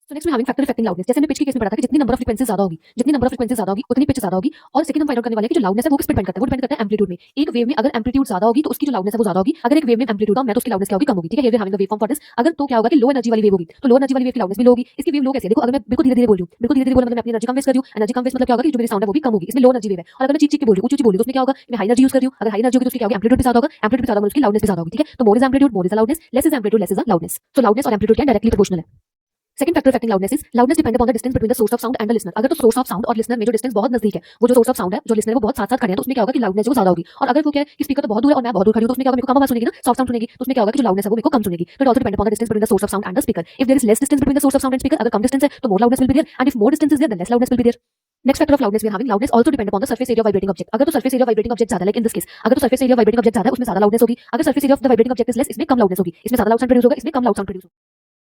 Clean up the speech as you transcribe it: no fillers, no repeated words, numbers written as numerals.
So next we having factor affecting loudness. जैसे हमने pitch के केस में पढ़ा था कि जितनी नंबर ऑफ फ्रीक्वेंसी ज्यादा होगी, उतनी पिच ज्यादा होगी। और सेकंड हम फाइंड आउट करने वाले हैं कि जो लाउडनेस है वो किस पे डिपेंड करता है, वो डिपेंड करता है एम्पलीट्यूड में। एक वेव में अगर एम्पलीट्यूड ज्यादा होगी तो उसकी जो लाउडनेस है वो ज्यादा होगी। अगर एक वेव में एम्पलीट्यूड कम है तो उसकी लाउडनेस क्या होगी, कम होगी। ठीक है, ये having the wave form for this. अगर तो क्या होगा कि लो एनर्जी वाली वेव होगी तो लो एनर्जी वाली वेव की लाउडनेस भी लो होगी। इसकी वेव लो कैसे है, देखो अगर मैं बिल्कुल धीरे-धीरे बोल रही हूं, बिल्कुल धीरे-धीरे बोल मतलब मैं अपनी एनर्जी कम वेस्ट कर रही हूं। एनर्जी कम वेस्ट मतलब क्या होगा कि जो मेरी साउंड है वो भी कम होगी। इसमें लो एनर्जी वेव है। और अगर मैं चीख-चीख के बोल रही हूं, ऊंची-ऊंची बोल रही हूं तो उसमें क्या होगा, मैं हाई एनर्जी यूज कर रही हूं। अगर हाई एनर्जी होगी तो उसकी क्या होगी, एम्पलीट्यूड भी ज्यादा होगा। एम्पलीट्यूड भी ज्यादा होगा, उसकी लाउडनेस भी ज्यादा होगी। ठीक है, तो more is amplitude, more is loudness, less is amplitude, less is loudness. तो लाउडनेस और एम्पलीट्यूड क्या डायरेक्टली प्रोपोर्शनल है। Second factor affecting loudness is loudness depend upon the distance between the source of sound and the listener. अगर तो source of sound और listener में जो distance बहुत नजदीक है, वो जो सोर्स ऑफ साउंड है, जो लिसनर है वो बहुत साथ-साथ खड़े हैं, तो उसमें क्या होगा कि लाउडनेस वो ज्यादा होगी। और अगर वो क्या है कि स्पीकर तो बहुत दूर है और मैं बहुत दूर खड़ी हूं तो उसमें क्या होगा, मेरे को कम आवाज सुनेगी ना, सॉफ्ट साउंड सुनेगी, तो उसमें क्या होगा कि जो लाउडनेस है वो मेरे को कम सुनेगी। तो it also depend upon the distance between the source of sound and the speaker. If there is less distance between the source of sound and speaker, अगर कम डिस्टेंस है तो more loudness will be there, and if more distance is there then less loudness will be there. Next factor of loudness we are having loudness also depend upon the surface area of vibrating object. अगर तो surface area of vibrating object ज्यादा, like in this case, अगर तो surface area of vibrating object ज्यादा है उसमें ज्यादा loudness होगी। अगर surface area of the vibrating object is less, इसमें कम लाउडनेस होगी। इसमें ज्यादा लाउड साउंड प्रोड्यूस होगा, इसमें कम लाउड साउंड प्रोड्यूस होगा।